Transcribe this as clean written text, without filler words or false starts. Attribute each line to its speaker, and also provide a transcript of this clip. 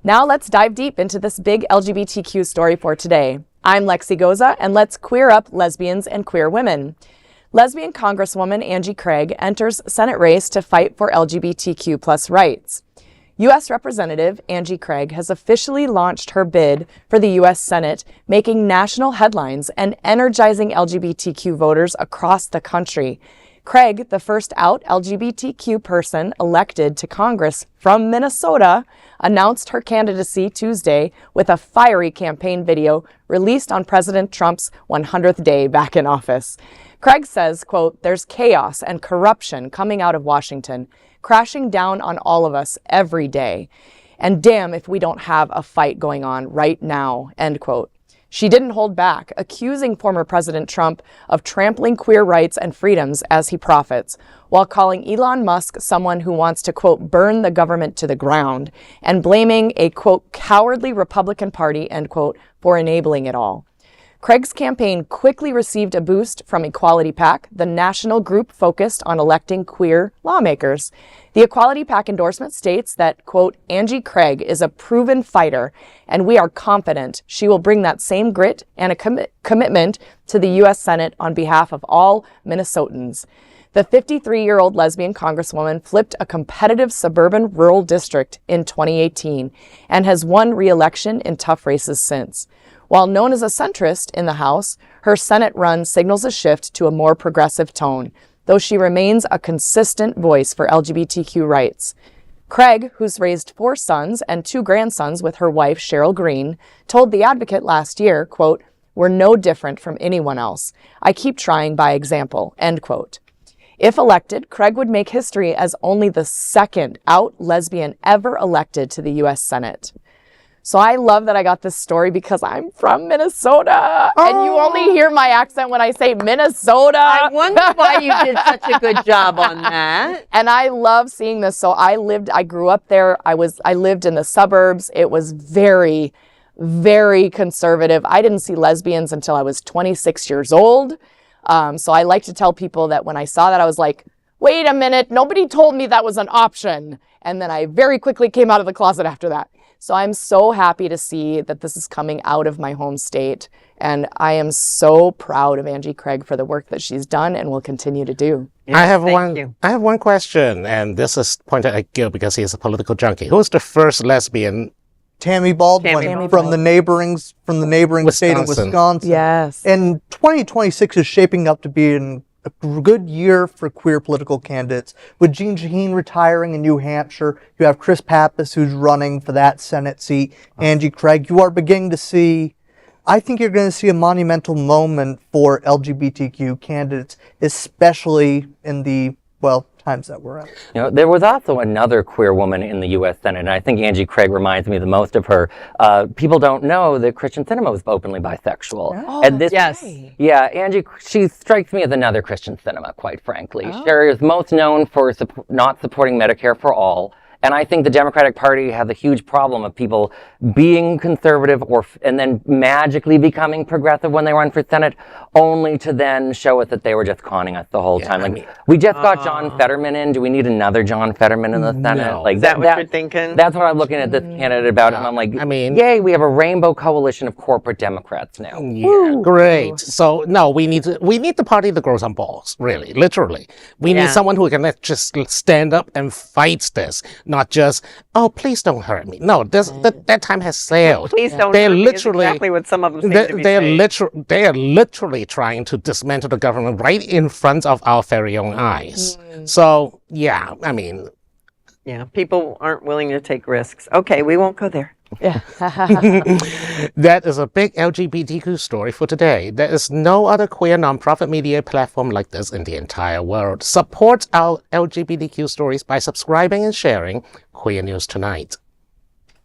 Speaker 1: Now let's dive deep into this big LGBTQ story for today. I'm Lexi Goza, and let's queer up lesbians and queer women. Lesbian Congresswoman Angie Craig enters Senate race to fight for LGBTQ plus rights. U.S. Representative Angie Craig has officially launched her bid for the U.S. Senate, making national headlines and energizing LGBTQ voters across the country. Craig, the first out LGBTQ person elected to Congress from Minnesota, announced her candidacy Tuesday with a fiery campaign video released on President Trump's 100th day back in office. Craig says, quote, "There's chaos and corruption coming out of Washington, crashing down on all of us every day. And damn if we don't have a fight going on right now," end quote. She didn't hold back, accusing former President Trump of trampling queer rights and freedoms as he profits, while calling Elon Musk someone who wants to, quote, "burn the government to the ground," and blaming a, quote, "cowardly Republican Party," end quote, for enabling it all. Craig's campaign quickly received a boost from Equality PAC, the national group focused on electing queer lawmakers. The Equality PAC endorsement states that, quote, "Angie Craig is a proven fighter, and we are confident she will bring that same grit and a commitment to the U.S. Senate on behalf of all Minnesotans." The 53-year-old lesbian congresswoman flipped a competitive suburban-rural district in 2018 and has won re-election in tough races since. While known as a centrist in the House, her Senate run signals a shift to a more progressive tone, though she remains a consistent voice for LGBTQ rights. Craig, who's raised 4 sons and 2 grandsons with her wife, Cheryl Greene, told The Advocate last year, quote, "We're no different from anyone else. I keep trying by example," end quote. If elected, Craig would make history as only the second out lesbian ever elected to the U.S. Senate. So I love that I got this story because I'm from Minnesota, and you only hear my accent when I say Minnesota.
Speaker 2: I wonder why you did such a good job on that.
Speaker 1: And I love seeing this. So I grew up there. I lived in the suburbs. It was very, very conservative. I didn't see lesbians until I was 26 years old. So I like to tell people that when I saw that, I was like, wait a minute, nobody told me that was an option. And then I very quickly came out of the closet after that. So I'm so happy to see that this is coming out of my home state. And I am so proud of Angie Craig for the work that she's done and will continue to do.
Speaker 3: Yes, I have one question, and this is pointed at Gil because he is a political junkie. Who was the first lesbian?
Speaker 4: Tammy Baldwin from the neighboring state of Wisconsin.
Speaker 1: Yes.
Speaker 4: And 2026 is shaping up to be a good year for queer political candidates. With Jean Shaheen retiring in New Hampshire, you have Chris Pappas who's running for that Senate seat, Angie Craig. You are beginning to see, I think you're going to see a monumental moment for LGBTQ candidates, especially in the, times that we're in.
Speaker 5: You know, there was also another queer woman in the U.S. Senate, and I think Angie Craig reminds me the most of her. People don't know that Christian Cinema was openly bisexual.
Speaker 1: Oh,
Speaker 5: and this,
Speaker 2: yes.
Speaker 5: Yeah, Angie, she strikes me as another Christian Cinema, quite frankly. She is most known for not supporting Medicare for all. And I think the Democratic Party has a huge problem of people being conservative and then magically becoming progressive when they run for Senate, only to then show us that they were just conning us the whole time. Like, we just got John Fetterman in. Do we need another John Fetterman in the Senate?
Speaker 3: No.
Speaker 5: Like,
Speaker 2: Is that what you're thinking?
Speaker 5: That's what I'm looking at this candidate about. And I'm like, yay, we have a rainbow coalition of corporate Democrats now.
Speaker 3: Yeah, great. So, no, we need the party to grow some balls, really, literally. We need someone who can just stand up and fight this. Not just, oh, please don't hurt me. No, that time has sailed.
Speaker 2: Please don't hurt me is exactly what some of them seem to be saying.
Speaker 3: They are literally trying to dismantle the government right in front of our very own eyes. So, yeah, I mean.
Speaker 2: Yeah, people aren't willing to take risks. Okay, we won't go there.
Speaker 1: Yeah.
Speaker 3: That is a big LGBTQ story for today. There is no other queer nonprofit media platform like this in the entire world. Support our LGBTQ stories by subscribing and sharing Queer News Tonight.